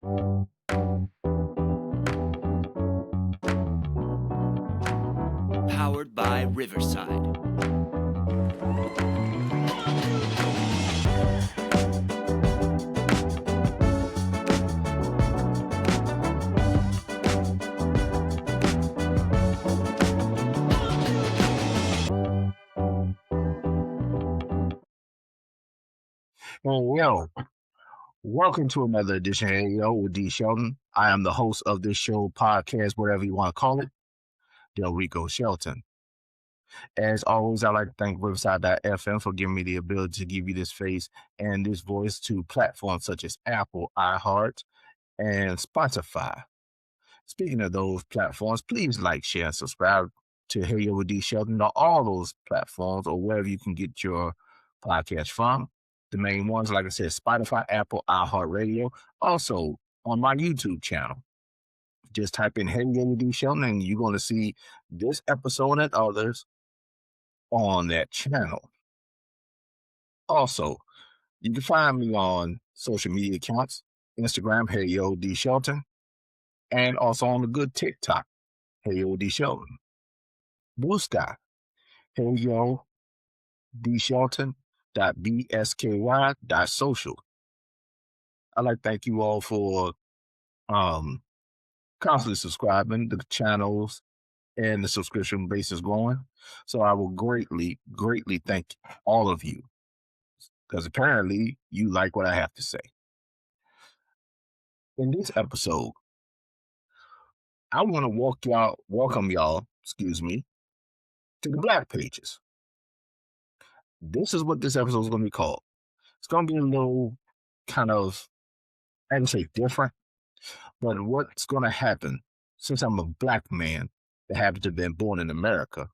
Powered by Riverside. Well, welcome to another edition of Yo with D. Shelton. I am the host of this show, podcast, whatever you want to call it, Delrico Shelton. As always, I'd like to thank Riverside.fm for giving me the ability to give you this face and this voice to platforms such as Apple, iHeart, and Spotify. Speaking of those platforms, please like, share, and subscribe to Hey Yo with D. Shelton on all those platforms or wherever you can get your podcast from. The main ones, like I said, Spotify, Apple, iHeartRadio. Also on my YouTube channel. Just type in Hey Yo with D. Shelton and you're going to see this episode and others on that channel. Also, you can find me on social media accounts, Instagram, Hey Yo D. Shelton, and also on the good TikTok, Hey Yo D. Shelton. Blue Sky, Hey Yo D. Shelton .bsky.social. I'd like to thank you all for constantly subscribing. The channels and the subscription base is growing. So I will greatly thank all of you, because apparently you like what I have to say. In this episode, I want to welcome y'all, to the Black Pages. This is what this episode is going to be called. It's going to be a little kind of, I would say different, but what's going to happen since I'm a Black man that happens to have been born in America.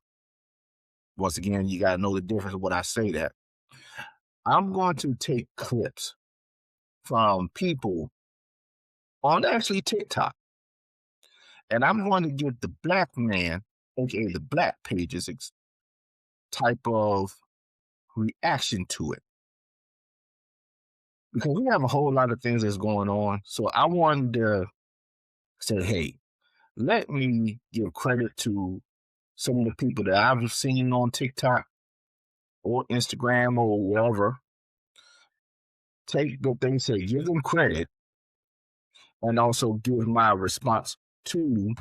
Once again, you got to know the difference of what I say that. I'm going to take clips from people on actually TikTok, and I'm going to give the Black man, aka the Black Pages, type of reaction to it. Because we have a whole lot of things that's going on. So I wanted to say, hey, let me give credit to some of the people that I've seen on TikTok or Instagram or wherever. Take what they say, give them credit, and also give my response to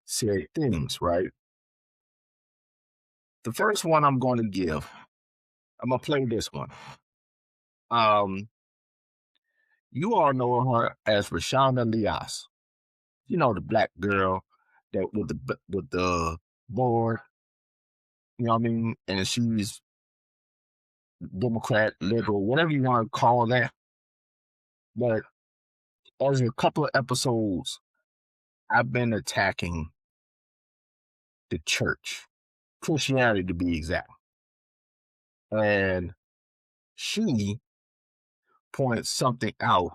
said things, right? The first one I'm going to give, I'm going to play this one. You all know her as Rashonda Lias. You know, the Black girl that with the board, you know what I mean? And she's Democrat, liberal, whatever you want to call that. But as a couple of episodes, I've been attacking the church, Christianity to be exact. And she pointed something out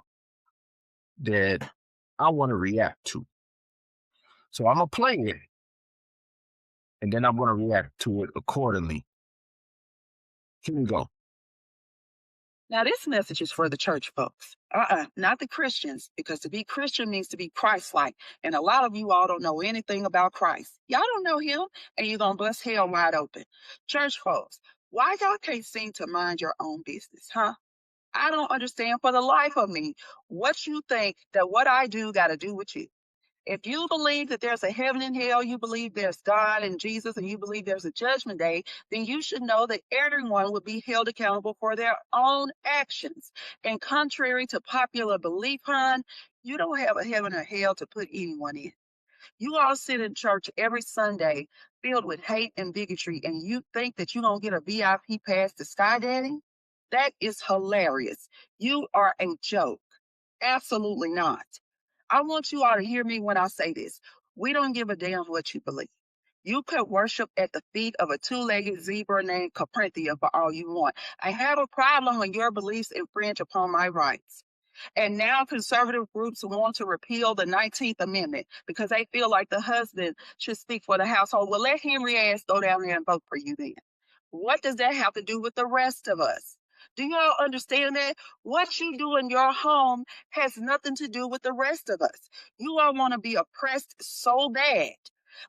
that I want to react to. So I'm going to play it, and then I'm going to react to it accordingly. Here we go. Now, this message is for the church folks. Not the Christians, because to be Christian means to be Christ-like. And a lot of you all don't know anything about Christ. Y'all don't know him, and you're going to bust hell wide open. Church folks, why y'all can't seem to mind your own business, huh? I don't understand for the life of me what you think that what I do got to do with you. If you believe that there's a heaven and hell, you believe there's God and Jesus, and you believe there's a judgment day, then you should know that everyone will be held accountable for their own actions. And contrary to popular belief, hon, you don't have a heaven or hell to put anyone in. You all sit in church every Sunday filled with hate and bigotry, and you think that you're going to get a VIP pass to skydiving? That is hilarious. You are a joke. Absolutely not. I want you all to hear me when I say this. We don't give a damn what you believe. You could worship at the feet of a two-legged zebra named Carinthia for all you want. I have a problem when your beliefs infringe upon my rights. And now conservative groups want to repeal the 19th Amendment because they feel like the husband should speak for the household. Well, let Henry ass go down there and vote for you then. What does that have to do with the rest of us? Do you all understand that? What you do in your home has nothing to do with the rest of us. You all want to be oppressed so bad,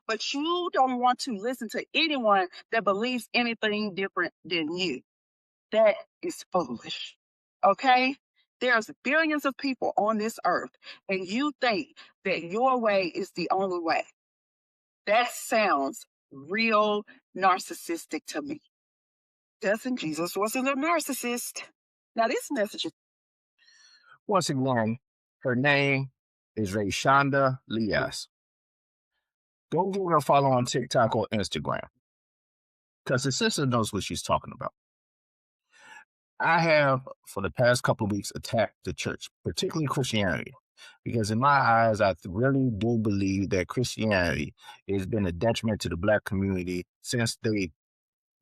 but you don't want to listen to anyone that believes anything different than you. That is foolish. Okay? There's billions of people on this earth, and you think that your way is the only way. That sounds real narcissistic to me. Doesn't Jesus wasn't a narcissist? Now this message is Once again, her name is Rayshonda Leas. Go give her a follow on TikTok or Instagram, because the sister knows what she's talking about. I have, for the past couple of weeks, attacked the church, particularly Christianity, because in my eyes, I really do believe that Christianity has been a detriment to the Black community since they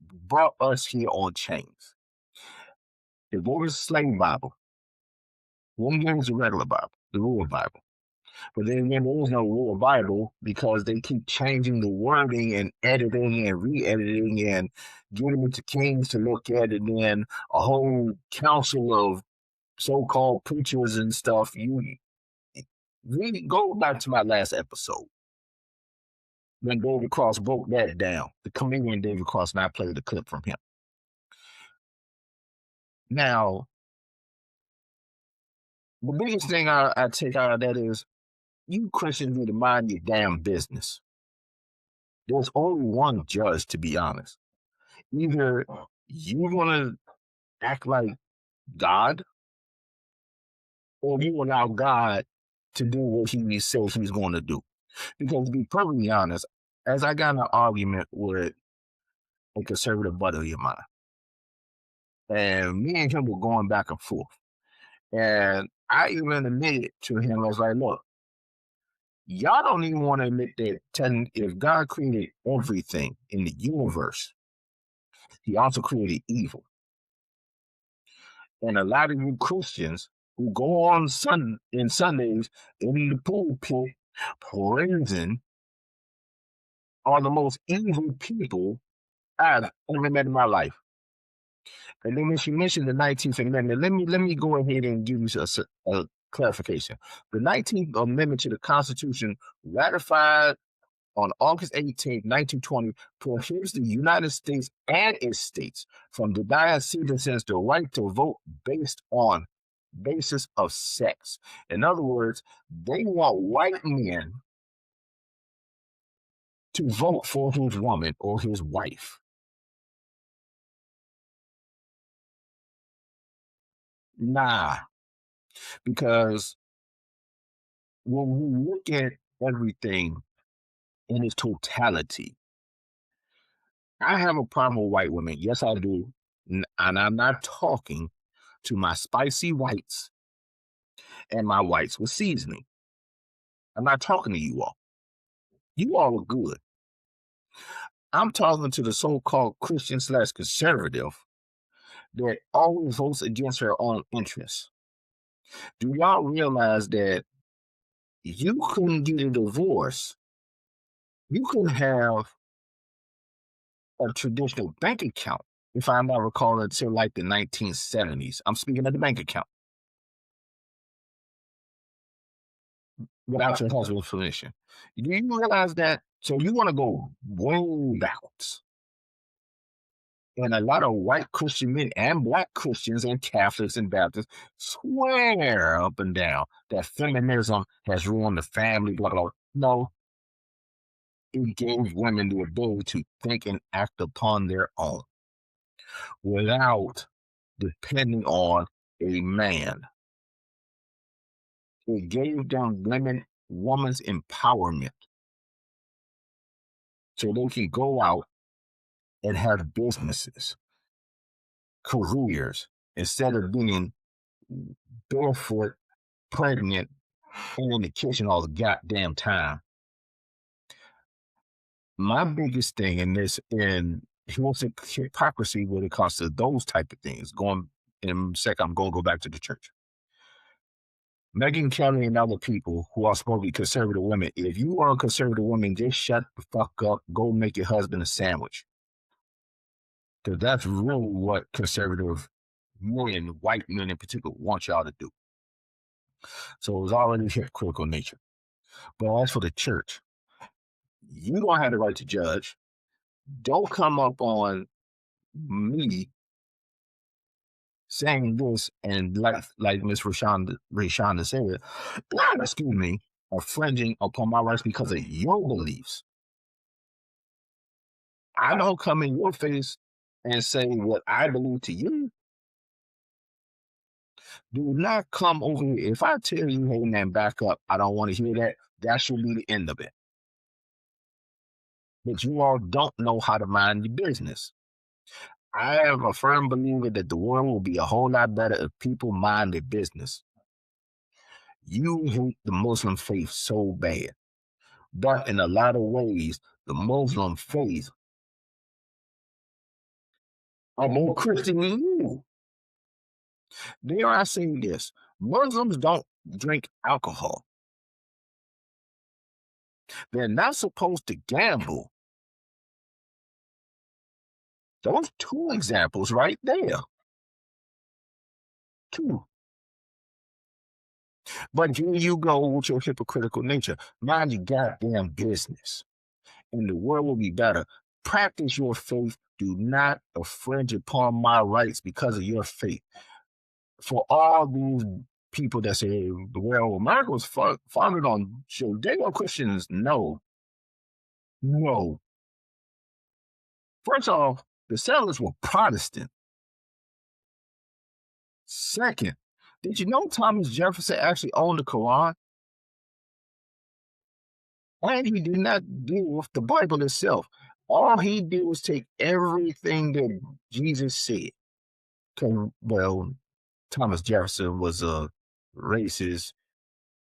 brought us here on chains. They gave us a slave Bible. One gave us a regular Bible, the Rule Bible. But then again, there is no Rule Bible because they keep changing the wording and editing and re-editing and giving it to kings to look at it. And then a whole council of so-called preachers and stuff. You really go back to my last episode when David Cross broke that down. The comedian David Cross, and I played the clip from him. Now, the biggest thing I take out of that is you Christians need to mind your damn business. There's only one judge, to be honest. Either you want to act like God, or you allow God to do what he says he's going to do. Because to be perfectly honest, as I got in an argument with a conservative buddy of mine, and me and him were going back and forth, and I even admitted to him, I was like, look, y'all don't even want to admit that if God created everything in the universe, he also created evil. And a lot of you Christians who go on Sundays in the pulpit praising are the most evil people I've ever met in my life. And then when she mentioned the 19th Amendment, let me go ahead and give you a clarification. The 19th Amendment to the Constitution, ratified on August 18, 1920, prohibits the United States and its states from denying citizens the right to vote based on basis of sex. In other words, they want white men to vote for his woman or his wife. Nah, because when we look at everything in its totality, I have a problem with white women. Yes, I do. And I'm not talking to my spicy whites and my whites with seasoning. I'm not talking to you all. You all are good. I'm talking to the so-called Christian / conservative that always votes against her own interests. Do y'all realize that you couldn't get a divorce? You can have a traditional bank account, if I'm not recalling, until like the 1970s. I'm speaking of the bank account. Without your husband's permission. Do you realize that? So you want to go way backwards. And a lot of white Christian men and Black Christians and Catholics and Baptists swear up and down that feminism has ruined the family, blah, blah, blah. No, it gave women the ability to think and act upon their own without depending on a man. It gave them women's empowerment so they can go out and have businesses, careers, instead of being barefoot, pregnant, and in the kitchen all the goddamn time. My biggest thing in this, and here's the hypocrisy when it comes to those type of things. Going in a second, I'm going to go back to the church. Megyn Kelly and other people who are supposed to be conservative women, if you are a conservative woman, just shut the fuck up. Go make your husband a sandwich. Because that's really what conservative men, white men in particular, want y'all to do. So it was already hypocritical nature. But as for the church, you don't have the right to judge. Don't come up on me saying this and like Miss Rashonda said, excuse me, infringing upon my rights because of your beliefs. I don't come in your face and say what I believe to you. Do not come over here. If I tell you, hey man, back up, I don't want to hear that. That should be the end of it. But you all don't know how to mind your business. I am a firm believer that the world will be a whole lot better if people mind their business. You hate the Muslim faith so bad, but in a lot of ways, the Muslim faith are more Christian than you. Dare I say this? Muslims don't drink alcohol. They're not supposed to gamble. Those two examples right there. Two. But here you go with your hypocritical nature. Mind your goddamn business. And the world will be better. Practice your faith. Do not infringe upon my rights because of your faith. For all these people that say, well, America was founded on Judeo-Christians, no. No. First off, the settlers were Protestant. Second, did you know Thomas Jefferson actually owned the Quran? And he did not deal with the Bible itself. All he did was take everything that Jesus said. Well, Thomas Jefferson was a racist,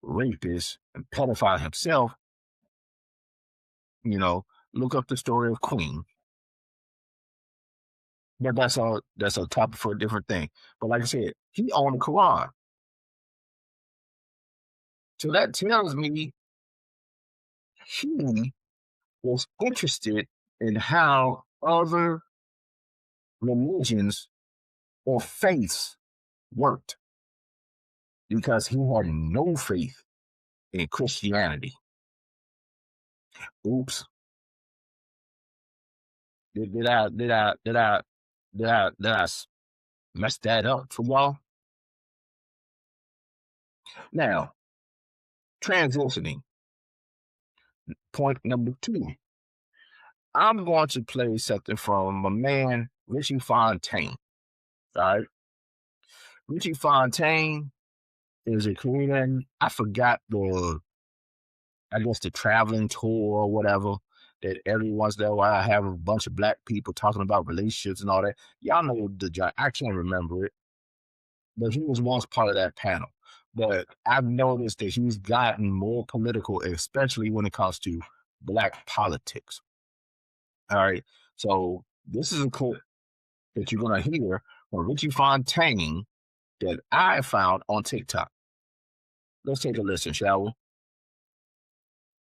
rapist, and pedophile himself. You know, look up the story of Queen. But that's a topic for a different thing. But like I said, he owned the Quran. So that tells me he was interested in how other religions or faiths worked, because he had no faith in Christianity. Oops. Did I mess that up for y'all? Now, transitioning. Point number 2. I'm going to play something from my man Richie Fontaine. All right. Richie Fontaine is a comedian. I forgot the traveling tour or whatever, that every once in a while I have a bunch of black people talking about relationships and all that. Y'all know the job. I can't remember it, but he was once part of that panel. But I've noticed that he's gotten more political, especially when it comes to black politics. All right. So this is a clip that you're going to hear from Richie Fontaine that I found on TikTok. Let's take a listen, shall we?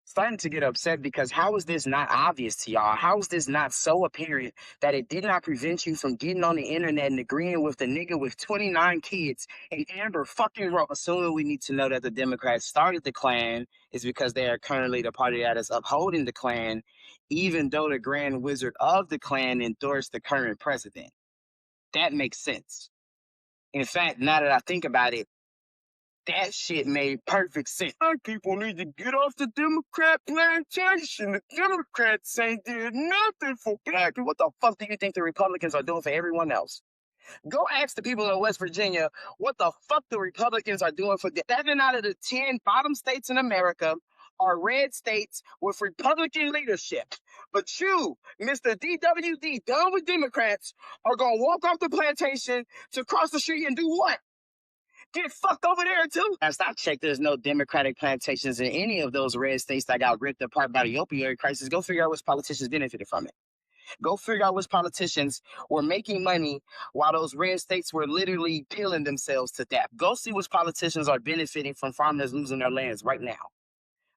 Starting to get upset because how is this not obvious to y'all? How is this not so apparent that it did not prevent you from getting on the internet and agreeing with the nigga with 29 kids and Amber fucking wrote? Assuming we need to know that the Democrats started the Klan is because they are currently the party that is upholding the Klan, even though the Grand Wizard of the Klan endorsed the current president. That makes sense. In fact, now that I think about it, that shit made perfect sense. Our people need to get off the Democrat plantation. The Democrats ain't did nothing for black people. What the fuck do you think the Republicans are doing for everyone else? Go ask the people in West Virginia what the fuck the Republicans are doing for 7 out of the 10 bottom states in America are red states with Republican leadership. But you, Mr. DWD, done with Democrats, are going to walk off the plantation to cross the street and do what? Get fucked over there too. Last I checked, there's no Democratic plantations in any of those red states that got ripped apart by the opioid crisis. Go figure out which politicians benefited from it. Go figure out which politicians were making money while those red states were literally killing themselves to death. Go see which politicians are benefiting from farmers losing their lands right now.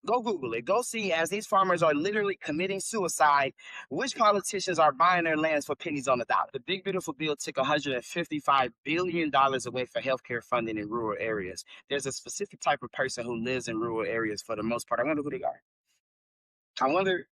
Go Google it. Go see, as these farmers are literally committing suicide, which politicians are buying their lands for pennies on the dollar. The Big Beautiful Bill took $155 billion away for healthcare funding in rural areas. There's a specific type of person who lives in rural areas for the most part. I wonder who they are. I wonder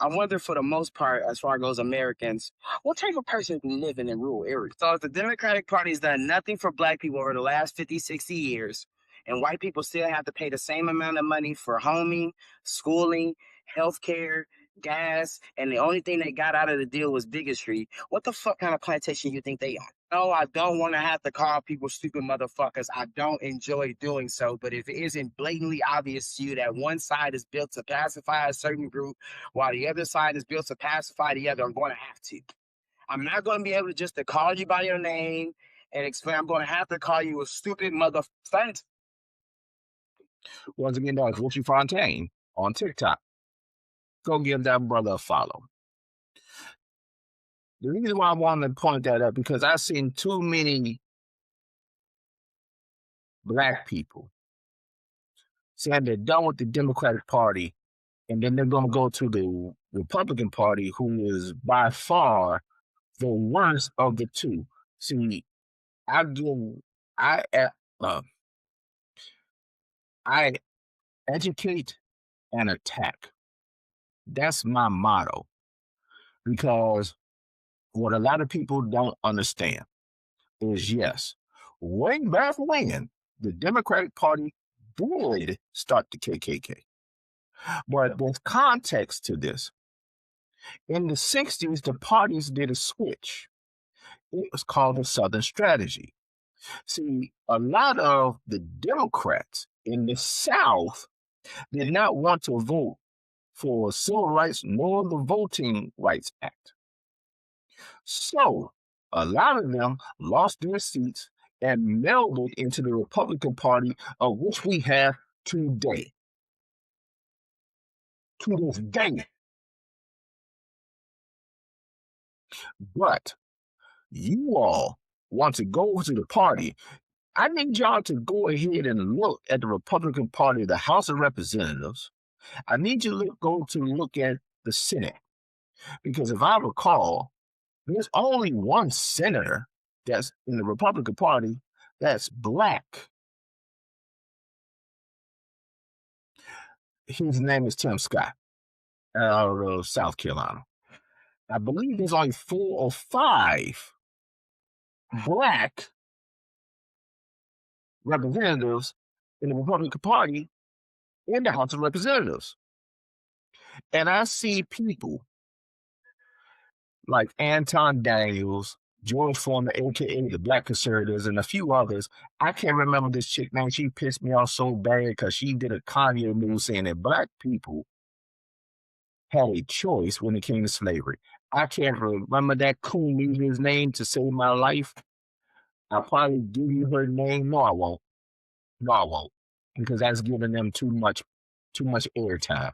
I wonder for the most part, as far as goes Americans, what type of person be living in rural areas? So if the Democratic Party's done nothing for black people over the last 50, 60 years, and white people still have to pay the same amount of money for homing, schooling, healthcare, gas, and the only thing they got out of the deal was bigotry, what the fuck kind of plantation you think they on? No, I don't want to have to call people stupid motherfuckers. I don't enjoy doing so. But if it isn't blatantly obvious to you that one side is built to pacify a certain group while the other side is built to pacify the other, I'm going to have to. I'm not going to be able to just to call you by your name and explain. I'm going to have to call you a stupid motherfucker. Once again, that's Richie Fontaine on TikTok. Go give that brother a follow. The reason why I wanted to point that out, because I've seen too many black people saying they're done with the Democratic Party, and then they're going to go to the Republican Party, who is by far the worst of the two. See, I educate and attack. That's my motto, because what a lot of people don't understand is, yes, way back when the Democratic Party did start the KKK. But there's context to this. In the 60s, the parties did a switch. It was called the Southern Strategy. See, a lot of the Democrats in the South did not want to vote for civil rights nor the Voting Rights Act. So a lot of them lost their seats and melded into the Republican Party, of which we have today. To this day. But you all want to go to the party. I need y'all to go ahead and look at the Republican Party, the House of Representatives. I need you to look at the Senate. Because if I recall, there's only one senator that's in the Republican Party that's black. His name is Tim Scott out of South Carolina. I believe there's only 4 or 5 black representatives in the Republican Party in the House of Representatives. And I see people like Anton Daniels, George Foreman, aka the Black Conservatives, and a few others. I can't remember this chick name. She pissed me off so bad because she did a Kanye move saying that black people had a choice when it came to slavery. I can't remember that coon leader's name to save my life. I'll probably give you her name. No, I won't. Because that's giving them too much airtime.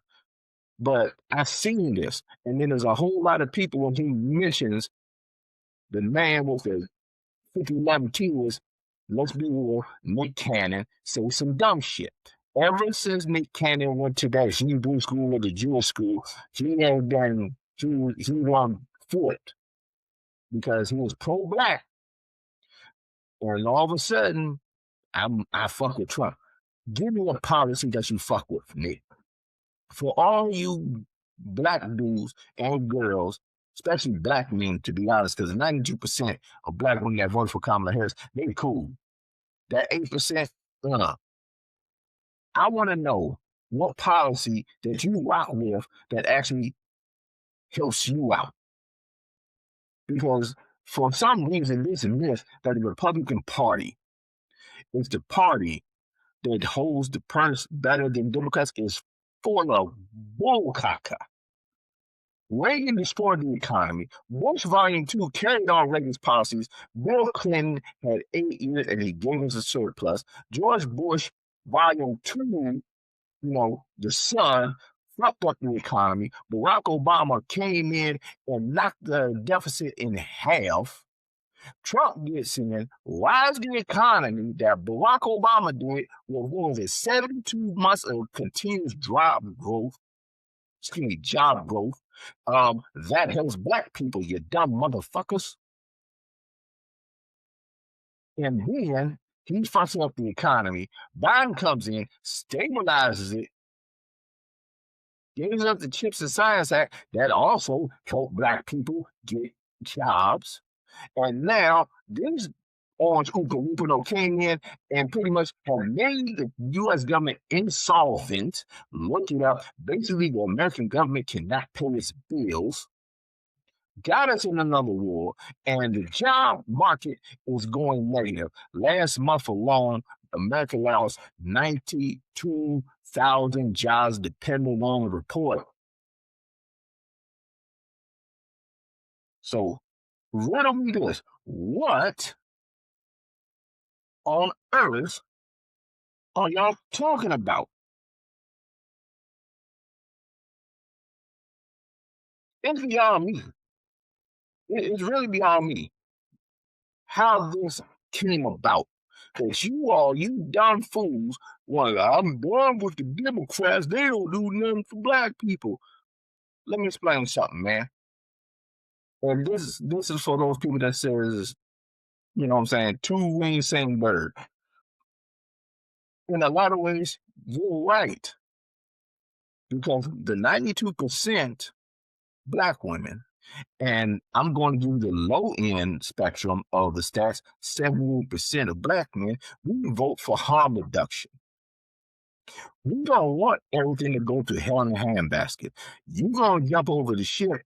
But I've seen this. And then there's a whole lot of people when he mentions the man with the 50-11 kids, let's be real, Nick Cannon, say some dumb shit. Ever since Nick Cannon went to that Hebrew school or the Jewish school, he won foot because he was pro-black. And all of a sudden, I fuck with Trump. Give me a policy that you fuck with, Nick. For all you black dudes and girls, especially black men, to be honest, because 92% of black women that vote for Kamala Harris, they cool. That 8%, I want to know what policy that you rock with that actually helps you out. Because for some reason, this myth that the Republican Party is the party that holds the purse better than Democrats is full of bullcaca. Reagan destroyed the economy. Bush Volume 2 carried on Reagan's policies. Bill Clinton had 8 years and he gave us a surplus. George Bush Volume 2, the son, fucked up the economy. Barack Obama came in and knocked the deficit in half. Trump gets in. Why is the economy that Barack Obama did with what was it, 72 months of continuous job growth, that helps black people, you dumb motherfuckers. And then he's fussing up the economy. Biden comes in, stabilizes it, gives up the Chips and Science Act that also helped black people get jobs. And now this orange Oompa came in and pretty much have made the U.S. government insolvent. Look it up. Basically, the American government cannot pay its bills. Got us in another war, and the job market is going negative. Last month alone, America lost 92,000 jobs, depending on the report. So, riddle me this. What on earth are y'all talking about? It's beyond me. It's really beyond me how this came about. Because you dumb fools, I'm done with the Democrats. They don't do nothing for black people. Let me explain something, man. And this is for those people that says, you know what I'm saying, two wings, same bird. In a lot of ways, you're right. Because the 92% black women, and I'm going to do the low end spectrum of the stats, 78% of black men, we vote for harm reduction. We don't want everything to go to hell in a handbasket. You're going to jump over the shit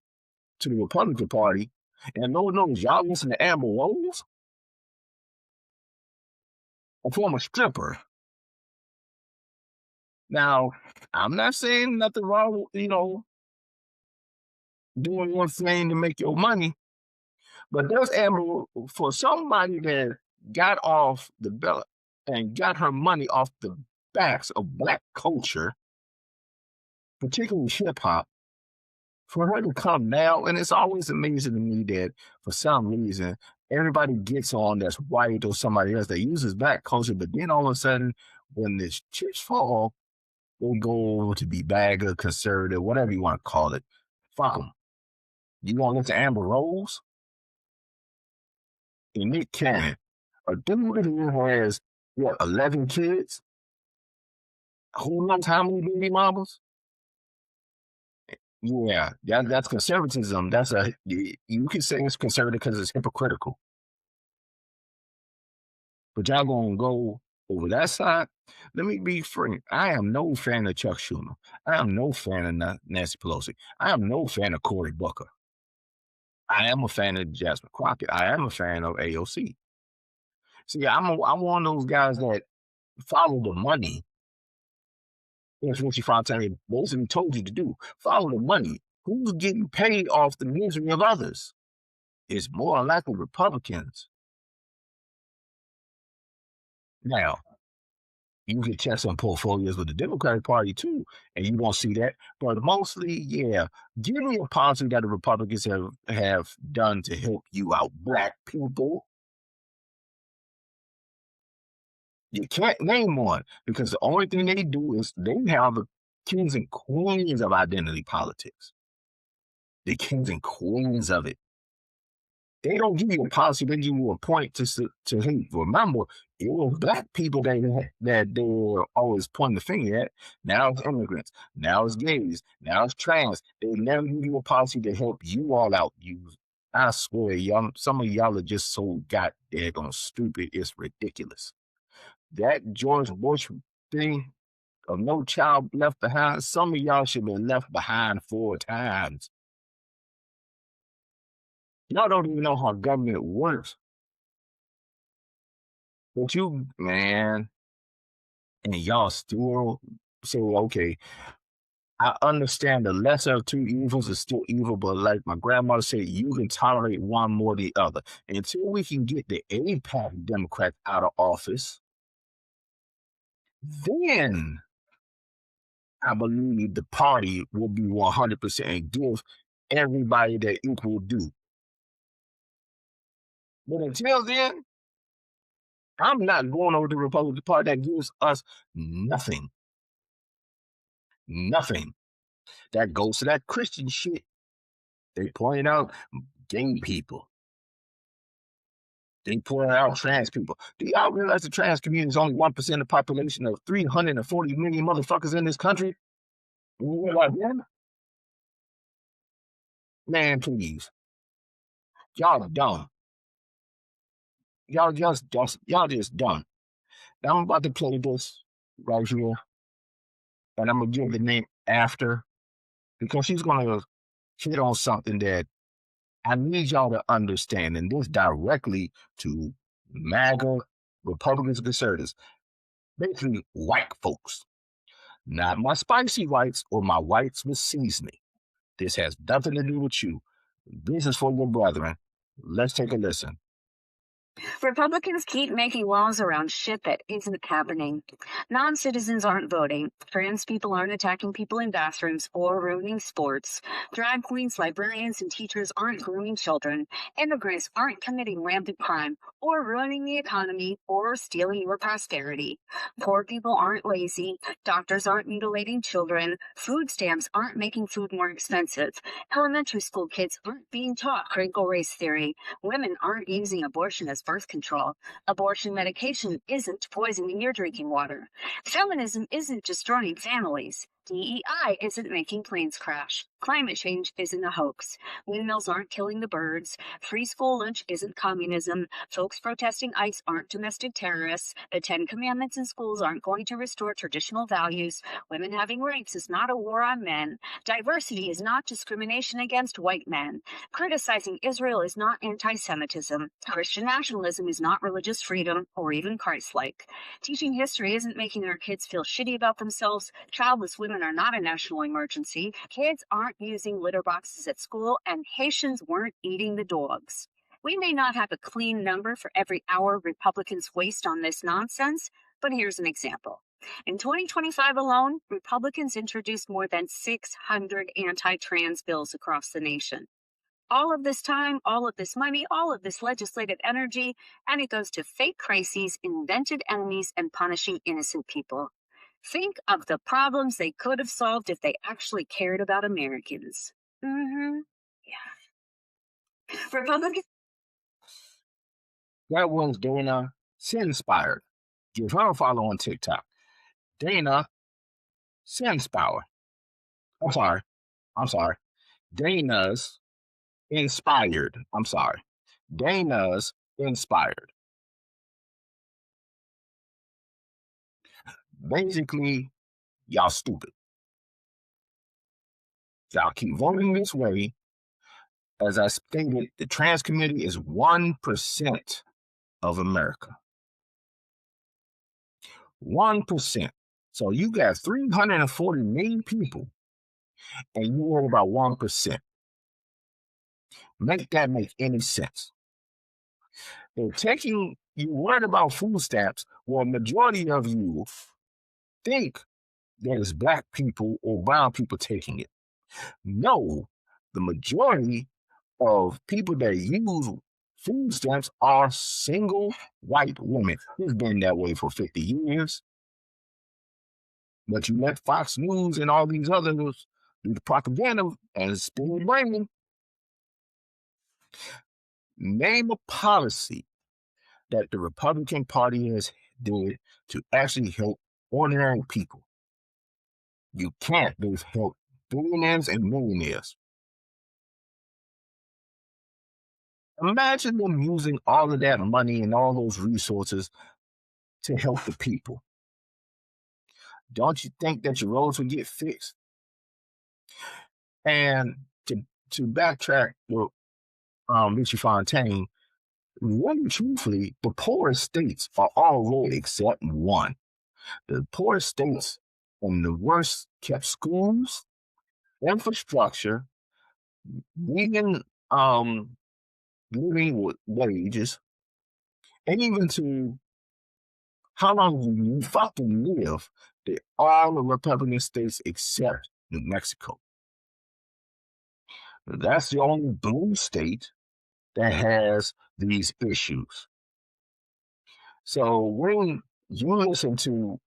to the Republican Party, and Lord knows y'all listen to Amber Rose, a former stripper. Now, I'm not saying nothing wrong with, doing one thing to make your money, but there's Amber, for somebody that got off the belt and got her money off the backs of black culture, particularly hip hop, for her to come now, and it's always amazing to me that for some reason everybody gets on that's white or somebody else that uses black culture, but then all of a sudden when the chips fall, they go over to be bagger, conservative, whatever you want to call it. Fuck them. You want to listen to Amber Rose? And Nick Cannon, a dude who has, 11 kids? Who knows how many baby mamas? Yeah, that's conservatism. You can say it's conservative because it's hypocritical. But y'all gonna go over that side? Let me be frank. I am no fan of Chuck Schumer. I am no fan of Nancy Pelosi. I am no fan of Cory Booker. I am a fan of Jasmine Crockett. I am a fan of AOC. See, I'm one of those guys that follow the money. That's what you Fontaine basically told you to do. Follow the money. Who's getting paid off the misery of others? It's more likely Republicans. Now, you can check some portfolios with the Democratic Party too, and you won't see that. But mostly, yeah, give me a policy that the Republicans have done to help you out, black people. You can't name one because the only thing they do is they have the kings and queens of identity politics. The kings and queens of it. They don't give you a policy, they give you a point to hate. Remember, it was black people that they were always pointing the finger at. Now it's immigrants. Now it's gays. Now it's trans. They never give you a policy to help you all out. I swear, y'all, some of y'all are just so goddamn stupid. It's ridiculous. That George Bush thing of No Child Left Behind, some of y'all should have been left behind 4 times. Y'all don't even know how government works. But man, and y'all still say, okay, I understand the lesser of two evils is still evil, but like my grandmother said, you can tolerate one more than the other. Until we can get the APAC Democrats out of office, then I believe the party will be 100% and give everybody their equal due. But until then, I'm not going over to the Republican Party that gives us nothing. Nothing. That goes to that Christian shit. They point out gay people. They point out trans people. Do y'all realize the trans community is only 1% of the population of 340 million motherfuckers in this country? You realize that? Man, please. Y'all are dumb. Y'all just dumb. Now I'm about to play this right here, and I'm gonna give the name after because she's gonna hit on something that I need y'all to understand, and this directly to MAGA Republicans and conservatives, basically white folks, not my spicy whites or my whites with seasoning. This has nothing to do with you. This is for your brethren. Let's take a listen. Republicans keep making laws around shit that isn't happening. Non-citizens aren't voting. Trans people aren't attacking people in bathrooms or ruining sports. Drag queens, librarians, and teachers aren't grooming children. Immigrants aren't committing rampant crime or ruining the economy or stealing your prosperity. Poor people aren't lazy. Doctors aren't mutilating children. Food stamps aren't making food more expensive. Elementary school kids aren't being taught critical race theory. Women aren't using abortion as birth control. Abortion medication isn't poisoning your drinking water. Feminism isn't destroying families. DEI isn't making planes crash. Climate change isn't a hoax. Windmills aren't killing the birds. Free school lunch isn't communism. Folks protesting ICE aren't domestic terrorists. The 10 Commandments in schools aren't going to restore traditional values. Women having rights is not a war on men. Diversity is not discrimination against white men. Criticizing Israel is not anti-Semitism. Christian nationalism is not religious freedom or even Christ-like. Teaching history isn't making our kids feel shitty about themselves. Childless women are not a national emergency. Kids aren't using litter boxes at school, and Haitians weren't eating the dogs. We may not have a clean number for every hour Republicans waste on this nonsense, but here's an example. In 2025 alone, Republicans introduced more than 600 anti-trans bills across the nation. All of this time, all of this money, all of this legislative energy, and it goes to fake crises, invented enemies, and punishing innocent people. Think of the problems they could have solved if they actually cared about Americans. Yeah. Republicans. That was Dana Sinspire. Give her a follow on TikTok. Dana Sinspire. I'm sorry. Dana's Inspired. I'm sorry. Dana's Inspired. Basically, y'all stupid. Y'all keep voting this way. As I stated, the trans community is 1% of America. 1%. So you got 340 million people, and you worry about 1%. Make that make any sense? They're taking, you worried about food stamps, well, majority of you think that it's black people or brown people taking it. No, the majority of people that use food stamps are single white women. It's been that way for 50 years. But you let Fox News and all these others do the propaganda and spin the brain. Name a policy that the Republican Party has did to actually help ordinary people. You can't. They've helped billionaires and millionaires. Imagine them using all of that money and all those resources to help the people. Don't you think that your roads would get fixed? And to backtrack with Richie Fontaine, really truthfully, the poorest states are all red except one. The poorest states and the worst kept schools, infrastructure, even living with wages, and even to how long you fucking live, they all the Republican states except New Mexico. That's the only blue state that has these issues. So when you listen to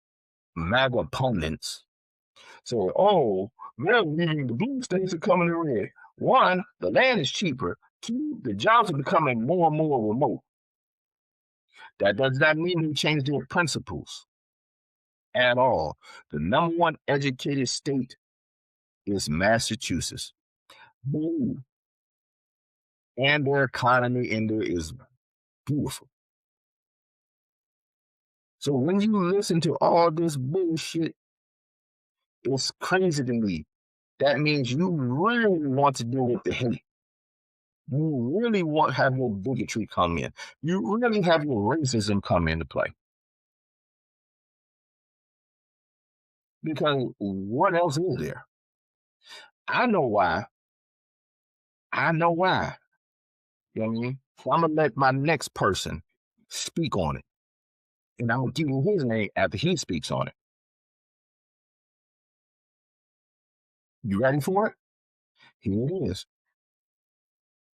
MAGA opponents say, oh, well, the blue states are coming to red. One, the land is cheaper. Two, the jobs are becoming more and more remote. That does not mean they change their principles at all. The number one educated state is Massachusetts. Boom. And their economy in there is beautiful. So when you listen to all this bullshit, it's crazy to me. That means you really want to deal with the hate. You really want to have your bigotry come in. You really have your racism come into play. Because what else is there? I know why. I know why. You know what I mean? So I'm going to let my next person speak on it. And I'll give you his name after he speaks on it. You ready for it? Here it is.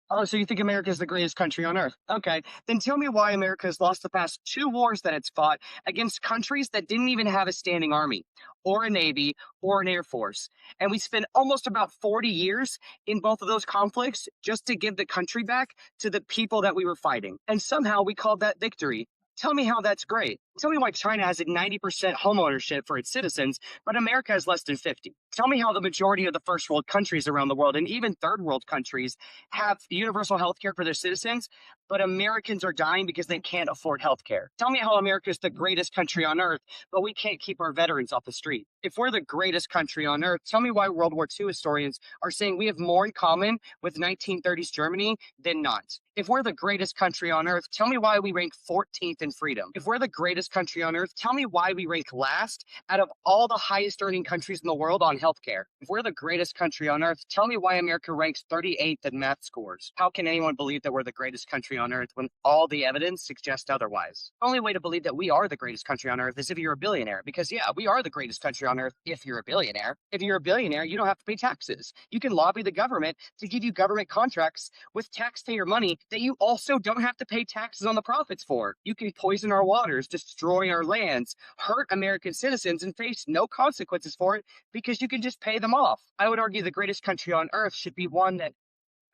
Oh, so you think America is the greatest country on earth? Okay, then tell me why America has lost the past 2 wars that it's fought against countries that didn't even have a standing army, or a navy, or an air force. And we spent almost about 40 years in both of those conflicts just to give the country back to the people that we were fighting. And somehow we called that victory. Tell me how that's great. Tell me why China has a 90% home ownership for its citizens, but America has less than 50. Tell me how the majority of the first world countries around the world and even third world countries have universal health care for their citizens, but Americans are dying because they can't afford health care. Tell me how America is the greatest country on earth, but we can't keep our veterans off the street. If we're the greatest country on earth, tell me why World War II historians are saying we have more in common with 1930s Germany than not. If we're the greatest country on earth, tell me why we rank 14th in freedom. If we're the greatest country on earth, tell me why we rank last out of all the highest earning countries in the world on healthcare. If we're the greatest country on earth, tell me why America ranks 38th in math scores. How can anyone believe that we're the greatest country on earth when all the evidence suggests otherwise? The only way to believe that we are the greatest country on earth is if you're a billionaire, because yeah, we are the greatest country on earth if you're a billionaire. If you're a billionaire, you don't have to pay taxes. You can lobby the government to give you government contracts with taxpayer money that you also don't have to pay taxes on the profits for. You can poison our waters, destroy our lands, hurt American citizens, and face no consequences for it because you can just pay them off. I would argue the greatest country on earth should be one that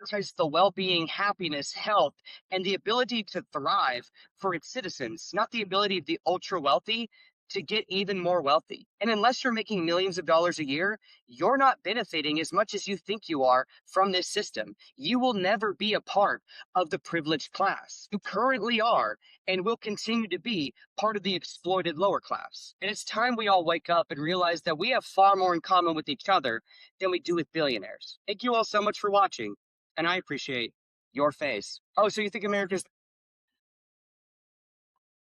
prioritizes the well-being, happiness, health, and the ability to thrive for its citizens, not the ability of the ultra wealthy to get even more wealthy. And unless you're making millions of dollars a year, you're not benefiting as much as you think you are from this system. You will never be a part of the privileged class. You currently are and will continue to be part of the exploited lower class. And it's time we all wake up and realize that we have far more in common with each other than we do with billionaires. Thank you all so much for watching, and I appreciate your face. Oh, so you think America's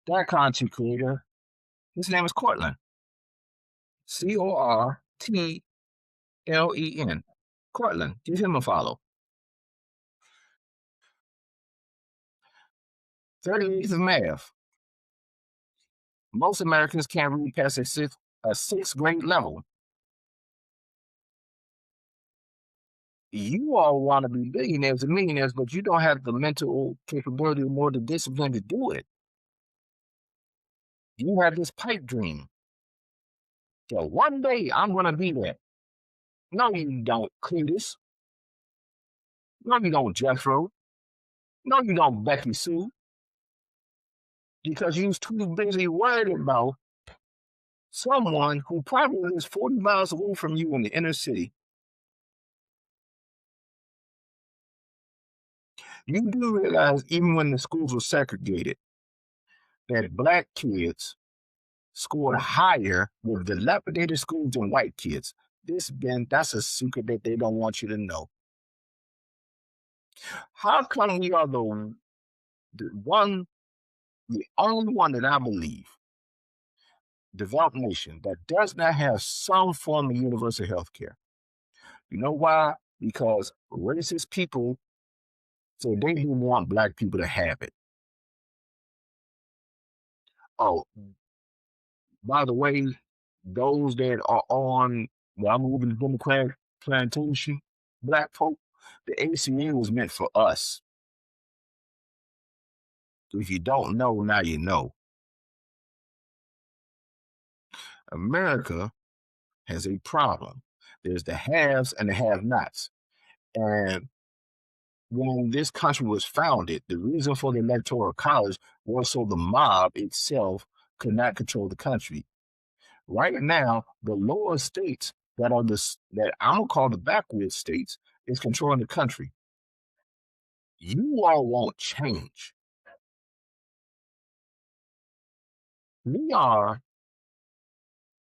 That content creator, his name is Cortland. Cortlen. Cortland, give him a follow. 38th of math. Most Americans can't read past a sixth grade level. You all want to be billionaires and millionaires, but you don't have the mental capability or the discipline to do it. You have this pipe dream. So one day I'm going to be there. No, you don't, Cletus. No, you don't, Jethro. No, you don't, Becky Sue. Because you're too busy worried about someone who probably lives 40 miles away from you in the inner city. You do realize, even when the schools were segregated, that black kids scored higher with dilapidated schools than white kids. That's a secret that they don't want you to know. How come we are the only one that I believe, developed nation, that does not have some form of universal health care? You know why? Because racist people, so they didn't want black people to have it. Oh, by the way, those that are on, well, I'm moving to Democratic plantation, black folk, the ACA was meant for us. If you don't know, now you know. America has a problem. There's the haves and the have-nots. And when this country was founded, the reason for the Electoral College was so the mob itself could not control the country. Right now, the lower states that are that I'm gonna call the backwoods states is controlling the country. You all won't change. We are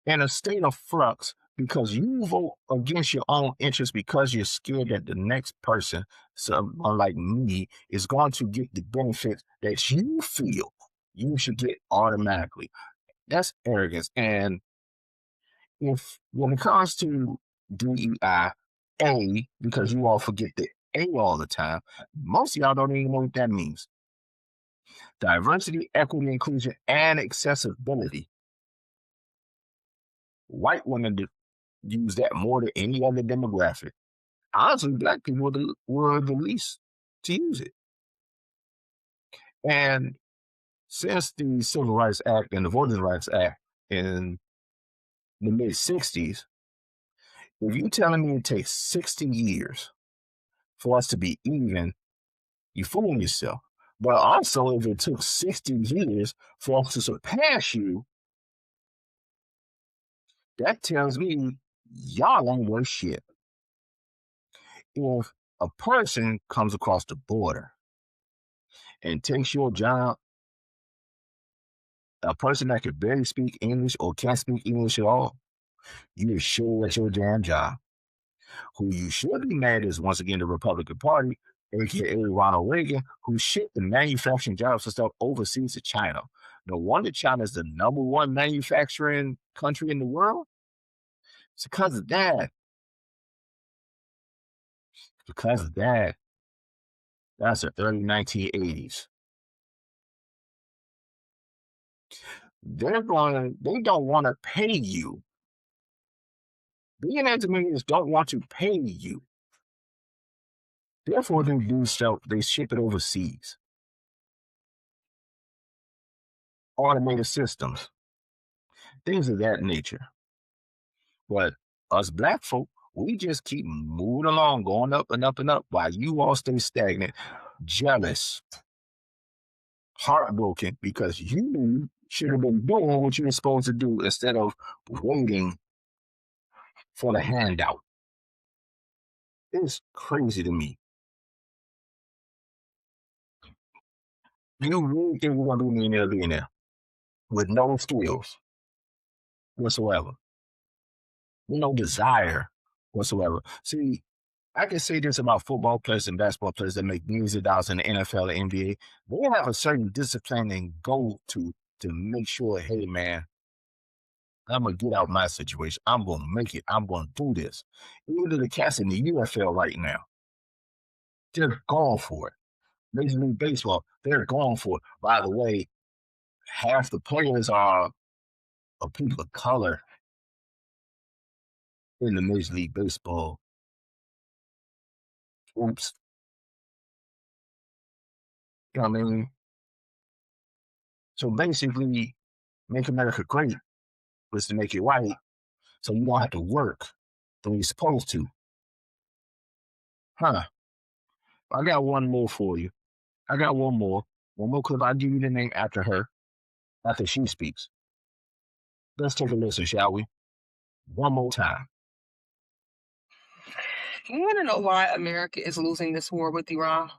in a state of flux because you vote against your own interests because you're scared that the next person, someone like me, is going to get the benefits that you feel you should get automatically. That's arrogance. And if when it comes to DEI, because you all forget the A all the time, most of y'all don't even know what that means. Diversity, equity, inclusion, and accessibility. White women use that more than any other demographic. Honestly, black people were the least to use it. And since the Civil Rights Act and the Voting Rights Act in the mid 60s, if you're telling me it takes 60 years for us to be even, you're fooling yourself. But also, if it took 60 years for us to surpass you, that tells me y'all ain't worth shit. If a person comes across the border and takes your job, a person that can barely speak English or can't speak English at all, you're sure at your damn job. Who you should be mad is, once again, the Republican Party, aka Ronald Reagan, who shipped the manufacturing jobs and stuff overseas to China. No wonder China is the number one manufacturing country in the world. It's because of that. Because of that. That's the early 1980s. They don't want to pay you. Being engineers don't want to pay you. Therefore, they do stuff, they ship it overseas. Automated systems, things of that nature. But us black folk, we just keep moving along, going up and up and up, while you all stay stagnant, jealous, heartbroken, because you should have been doing what you were supposed to do instead of waiting for the handout. It's crazy to me. You really think we're going to do millionaire with no skills whatsoever, no desire whatsoever? See, I can say this about football players and basketball players that make millions of dollars in the NFL and NBA. They have a certain discipline and go to make sure, hey, man, I'm going to get out my situation. I'm going to make it. I'm going to do this. Even to the cats in the UFL right now, they're going for it. Major League Baseball, they're going for it. By the way, half the players are people of color in the Major League Baseball. Oops. You know what I mean? So basically, make America great was to make it white, so you don't have to work the way you're supposed to. Huh. I got one more for you. I got one more. One more clip. I'll give you the name after her, after she speaks. Let's take a listen, shall we? One more time. You want to know why America is losing this war with Iran?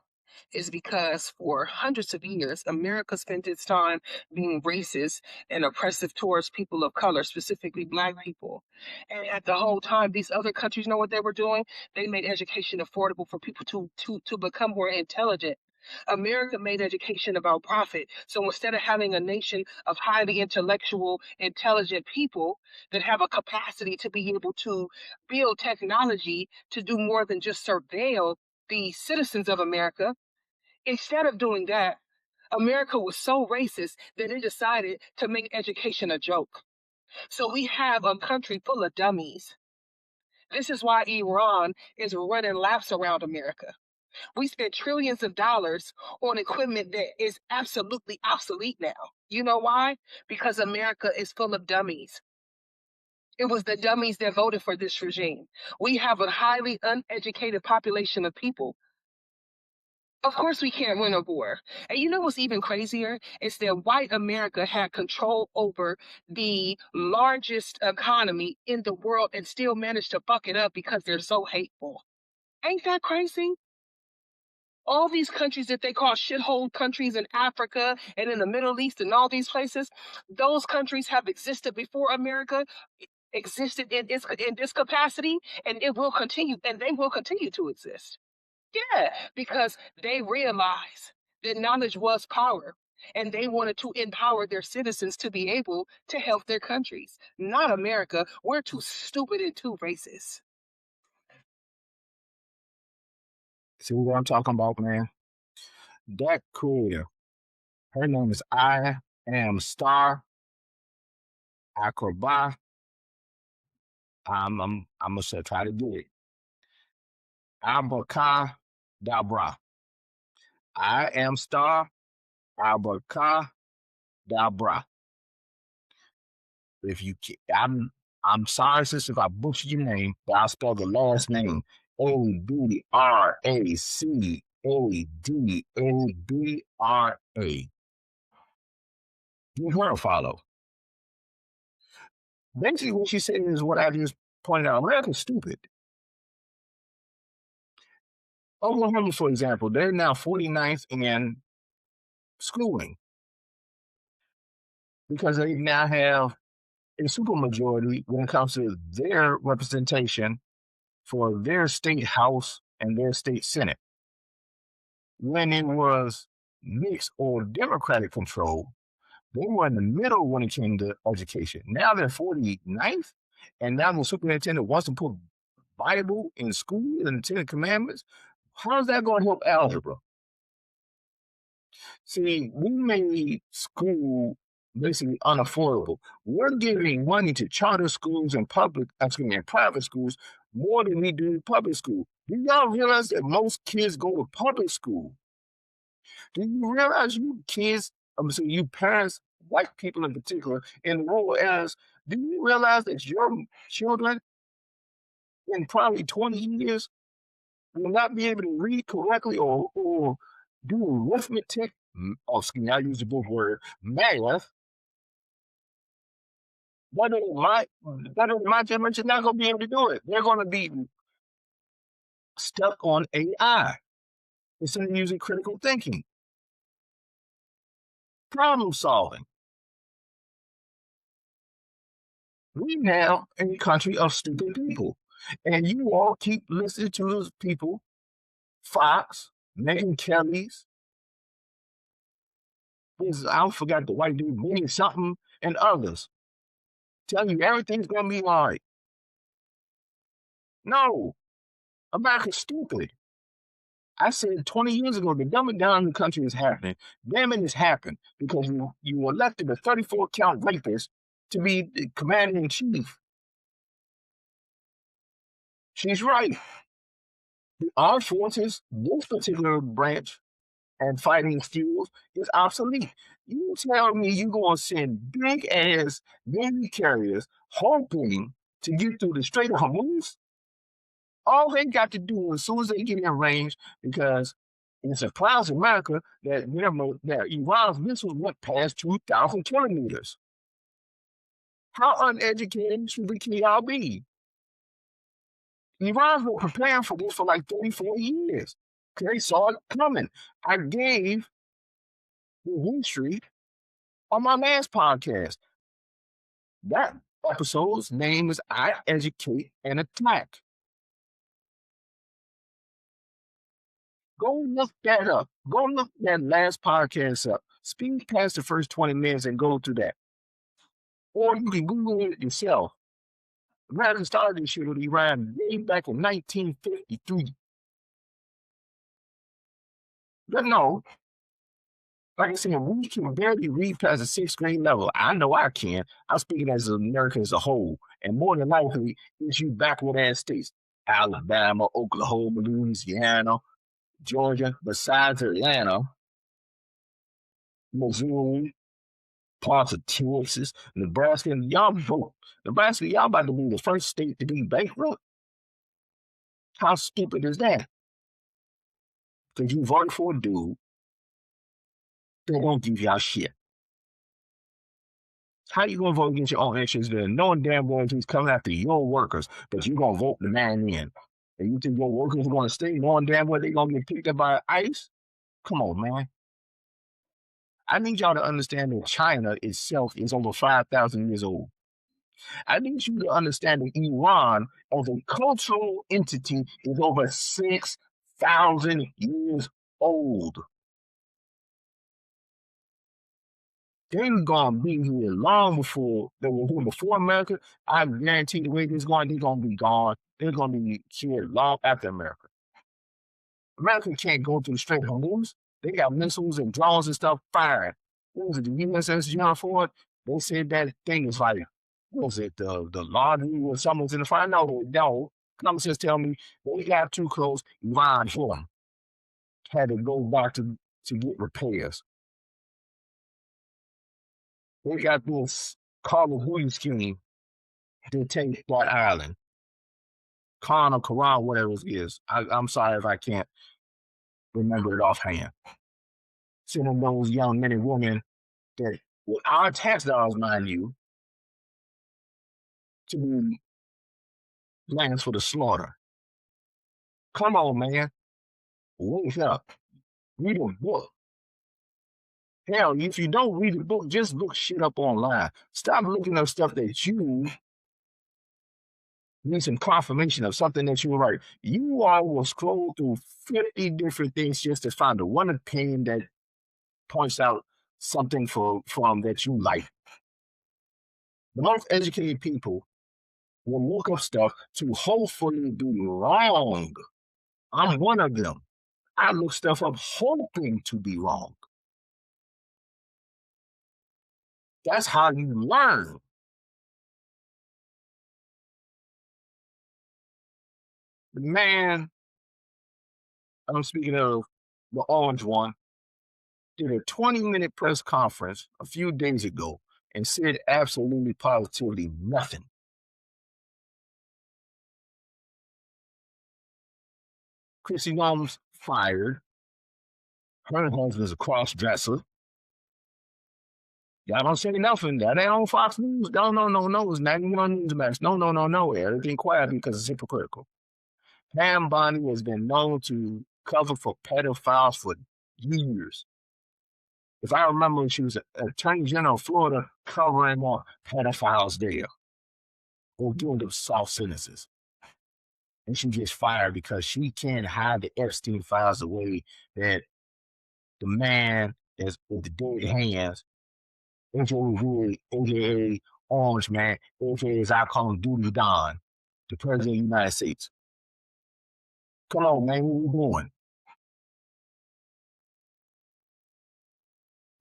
Is because for hundreds of years, America spent its time being racist and oppressive towards people of color, specifically Black people. And at the whole time, these other countries know what they were doing. They made education affordable for people to become more intelligent. America made education about profit. So instead of having a nation of highly intellectual, intelligent people that have a capacity to be able to build technology to do more than just surveil the citizens of America, instead of doing that, America was so racist that it decided to make education a joke. So we have a country full of dummies. This is why Iran is running laps around America. We spend trillions of dollars on equipment that is absolutely obsolete now. You know why? Because America is full of dummies. It was the dummies that voted for this regime. We have a highly uneducated population of people. Of course, we can't win a war. And you know what's even crazier? Is that white America had control over the largest economy in the world and still managed to fuck it up because they're so hateful. Ain't that crazy? All these countries that they call shithole countries in Africa and in the Middle East and all these places, those countries have existed before America existed in this capacity, and it will continue, and they will continue to exist. Yeah, because they realized that knowledge was power, and they wanted to empower their citizens to be able to help their countries. Not America. We're too stupid and too racist. See what I'm talking about, man? That Korea. Her name is I Am Star Acrobat. I'm gonna try to do it. Abaka Dabra. I am Star Abaka Dabra. If you, I'm sorry, sis, if I butchered your name, but I'll spell the last name ABRACADABRA. Give her a follow. Basically, what she said is what I just pointed out. America's stupid. Oklahoma, for example, they're now 49th in schooling because they now have a supermajority when it comes to their representation for their state house and their state senate. When it was mixed or Democratic control, they were in the middle when it came to education. Now they're 49th, and now the superintendent wants to put Bible in school and the Ten Commandments. How's that going to help algebra? See, we made school basically unaffordable. We're giving money to charter schools and private schools more than we do public school. Do y'all realize that most kids go to public school? Do you realize you kids, you parents, white people in particular, in rural areas, do you realize that your children in probably 20 years will not be able to read correctly or do arithmetic? Excuse me, I use the both word math. Better than my generation, not going to be able to do it. They're going to be stuck on AI instead of using critical thinking, problem solving. We now in a country of stupid people, and you all keep listening to those people, Fox, Megyn Kelly's. I forgot the white dude, Benny something, and others. Tell you everything's going to be all right. No, America's stupid. I said 20 years ago, the dumbing down in the country is happening. Damn it, it's happened because you elected a 34-count rapist to be the commander-in-chief. She's right. The armed forces, this particular branch and fighting skills is obsolete. You tell me you're going to send big-ass Navy carriers hoping to get through the Strait of Hormuz? All they got to do as soon as they get in range, because it surprised America that Iran's missiles went past 2,000 kilometers. How uneducated should we all be? Iran's been preparing for this for like 34 years because they saw it coming. I gave the history on my last podcast. That episode's name is I Educate and Attack. Go look that up. Go look that last podcast up. Speed past the first 20 minutes and go through that. Or you can Google it yourself. America started this shit with Iran way back in 1953. But no, like I said, we can barely read past the 6th grade level. I know I can. I'm speaking as America as a whole. And more than likely, it's you backward ass states. Alabama, Oklahoma, Louisiana, Georgia, besides Atlanta, Missouri, parts of Texas, Nebraska, and y'all vote. Nebraska, y'all about to be the first state to be bankrupt. How stupid is that? Because you voted for a dude, they don't give y'all shit. How you gonna vote against your own interests then, knowing damn well he's coming after your workers, but you gonna vote the man in? And you think your workers are gonna stay knowing damn well they gonna get picked up by ICE? Come on, man. I need y'all to understand that China itself is over 5,000 years old. I need you to understand that Iran, as a cultural entity, is over 6,000 years old. They're gonna be here long before they were here before America. I guarantee the way this is going, they're gonna be gone. They're gonna be here long after America. America can't go through the Strait of Hormuz. They got missiles and drones and stuff firing. What was it, the USS John Ford? They said that thing is like, what was it, the laundry or something was in the fire? No, they don't. Come just tell me they got too close. Iran hit them. Had to go back to get repairs. They got this Call of Duty scheme to take that island. Khan or Quran, whatever it is. I'm sorry if I can't remember it offhand. Sending those young men and women that, with our tax dollars, mind you, to be lands for the slaughter. Come on, man. Wake up. Read a book. Hell, if you don't read a book, just look shit up online. Stop looking up stuff that you need some confirmation of something that you were right. You all will scroll through 50 different things just to find the one opinion that points out something from that you like. The most educated people will look up stuff to hopefully be wrong. I'm one of them. I look stuff up hoping to be wrong. That's how you learn. The man, I'm speaking of the orange one, did a 20-minute press conference a few days ago and said absolutely positively nothing. Chrissy Noam's fired. Her husband's a cross-dresser. Y'all don't say nothing. That ain't on Fox News. No. It's not even on Newsmax. No. Everything quiet because it's hypocritical. Pam Bondi has been known to cover for pedophiles for years. If I remember, she was Attorney General of Florida covering more pedophiles there or doing those soft sentences. And she gets fired because she can't hide the Epstein files the way that the man is with the dead hands, aka Orange Man, aka as I call him, Doodle Don, the President of the United States. Come on, man, what are we doing?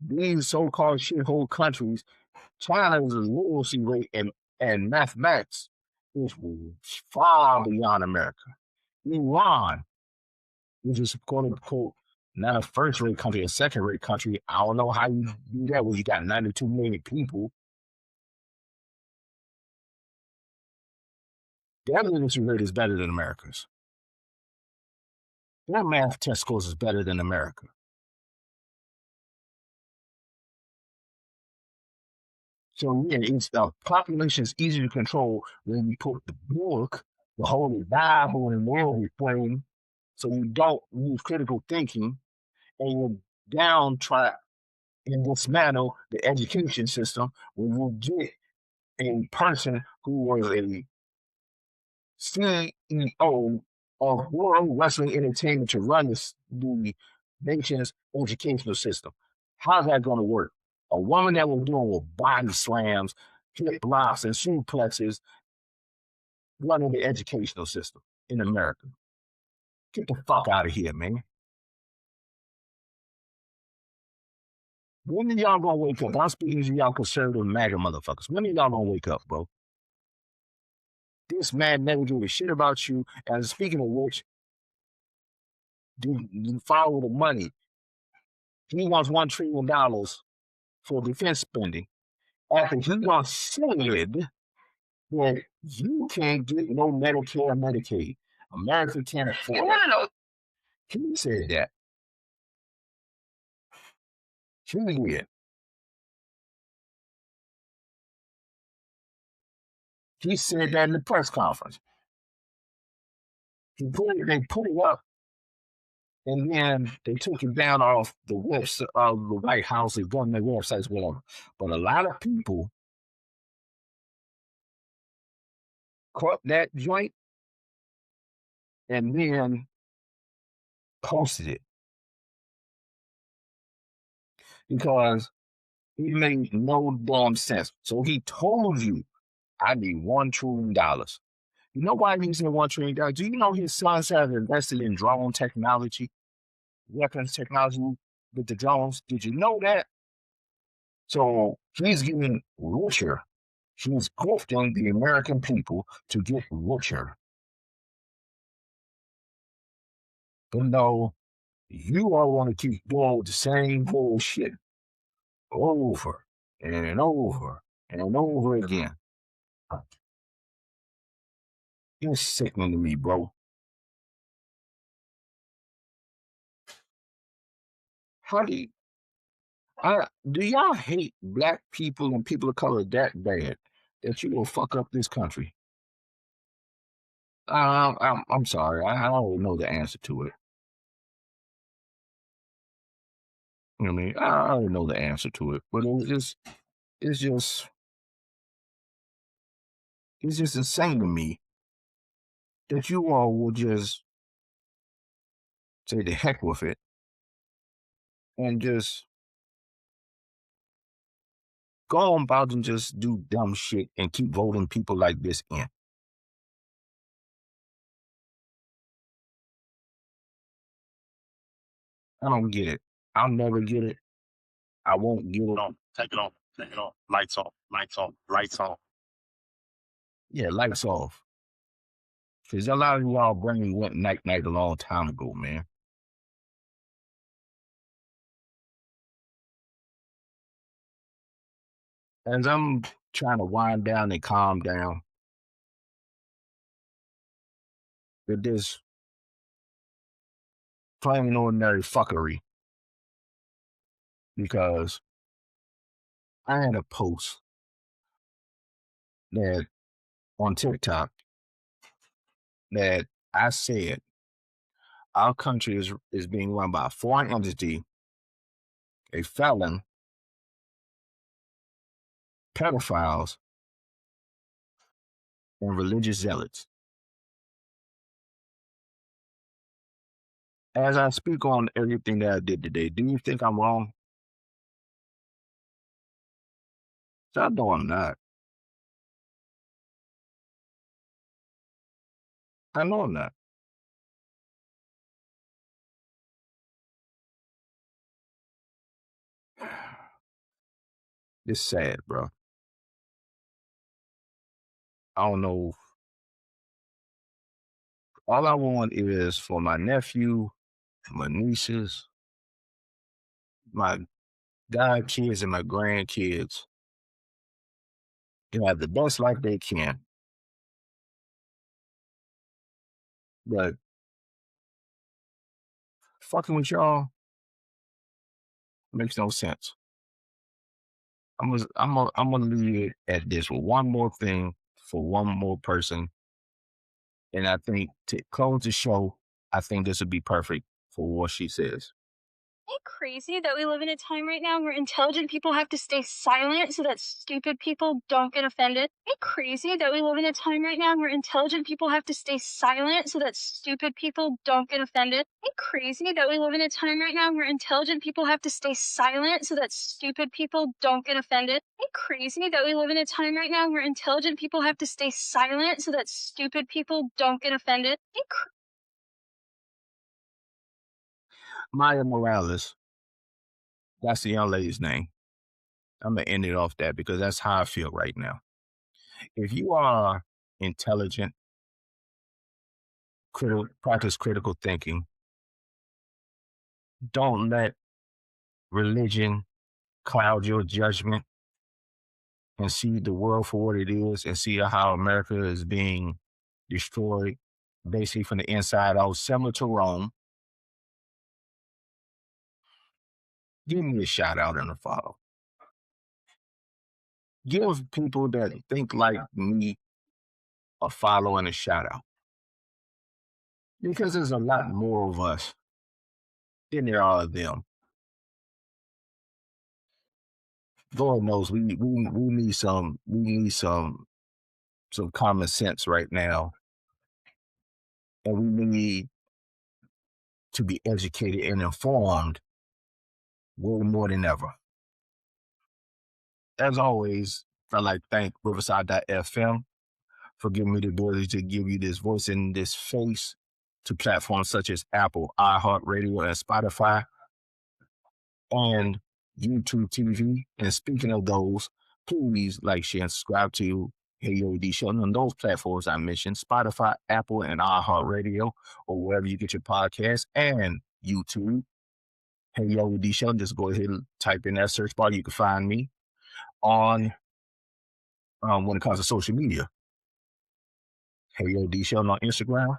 These so-called shithole countries, China's literacy rate and mathematics is far beyond America. Iran, which is quote unquote not a first-rate country, a second-rate country. I don't know how you do that when you got 92 million people. Their literacy rate is better than America's. Their math test scores is better than America. So yeah, it's population is easy to control when you put the book, the Holy Bible, in worldly frame, so you don't use critical thinking, and you downtrack and dismantle the education system when you get a person who was a CEO of World Wrestling Entertainment to run the nation's educational system. How's that going to work? A woman that was doing with body slams, hip blocks, and suplexes running the educational system in America. Get the fuck out of here, man. When are y'all gonna wake up? I'm speaking to y'all conservative MAGA motherfuckers. When are y'all gonna wake up, bro? This man never gave a shit about you. And speaking of which, do follow the money. He wants $1 trillion for defense spending. After he was said that you can't get no Medicare and Medicaid. America can't afford it. He said that. He did. He said that in the press conference. They put it up, and then they took it down off the website of the White House. They go on their websites, whatever. But a lot of people caught that joint and then posted it because it made no damn sense. So he told you, I need $1 trillion. You know why he said $1 trillion? Do you know his sons have invested in drone technology, weapons technology with the drones? Did you know that? So he's getting richer. He's grifting the American people to get richer. But no, you all want to keep doing the same bullshit over and over and over again. You're sickening to me, bro. How do y'all hate black people and people of color that bad that you will fuck up this country? I'm sorry. I don't know the answer to it. You know what I mean? I don't know the answer to it, but it's just insane to me that you all will just say the heck with it and just go on about and just do dumb shit and keep voting people like this in. I don't get it. I'll never get it. I won't get it. Take it off. Take it off. Lights off. Lights off. Lights off. Yeah, lights off. Because a lot of y'all brain went night-night a long time ago, man. As I'm trying to wind down and calm down with this plain ordinary fuckery, because I had a post that on TikTok that I said our country is being run by a foreign entity, a felon, pedophiles, and religious zealots. As I speak on everything that I did today, do you think I'm wrong? I know I'm not. I know I'm not. It's sad, bro. I don't know. All I want is for my nephew, my nieces, my godkids, and my grandkids to have the best life they can. But fucking with y'all makes no sense. I'm gonna leave it at this with one more thing for one more person, and I think to close the show, I think this would be perfect for what she says. Isn't it crazy that we live in a time right now where intelligent people have to stay silent so that stupid people don't get offended? Isn't it crazy that we live in a time right now where intelligent people have to stay silent so that stupid people don't get offended? Isn't it crazy that we live in a time right now where intelligent people have to stay silent so that stupid people don't get offended? Isn't it crazy that we live in a time right now where intelligent people have to stay silent so that stupid people don't get offended? Isn't it Maya Morales, that's the young lady's name. I'm gonna end it off that because that's how I feel right now. If you are intelligent, practice critical thinking, Don't let religion cloud your judgment, and see the world for what it is, and see how America is being destroyed basically from the inside out, similar to Rome. Give me a shout out and a follow. Give people that think like me a follow and a shout out. Because there's a lot more of us than there are of them. Lord knows we need some common sense right now. And we need to be educated and informed way more than ever. As always, I'd like to thank Riverside.fm for giving me the ability to give you this voice and this face to platforms such as Apple, iHeartRadio, and Spotify, and YouTube TV. And speaking of those, please like, share, and subscribe to Hey Yo D Shelton on those platforms I mentioned, Spotify, Apple, and iHeartRadio, or wherever you get your podcasts, and YouTube. Hey Yo D Shelton, just go ahead and type in that search bar. You can find me on when it comes to social media. Hey Yo D Shelton on Instagram.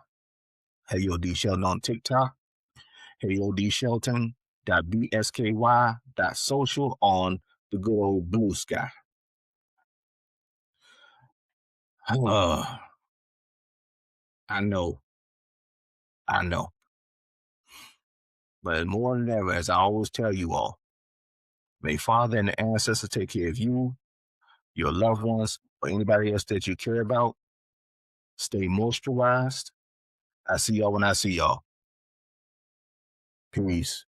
Hey Yo D Shelton on TikTok. Hey Yo D Shelton.bsky.social on the good old Blue Sky. I know. But more than ever, as I always tell you all, may Father and the ancestors take care of you, your loved ones, or anybody else that you care about. Stay moisturized. I see y'all when I see y'all. Peace.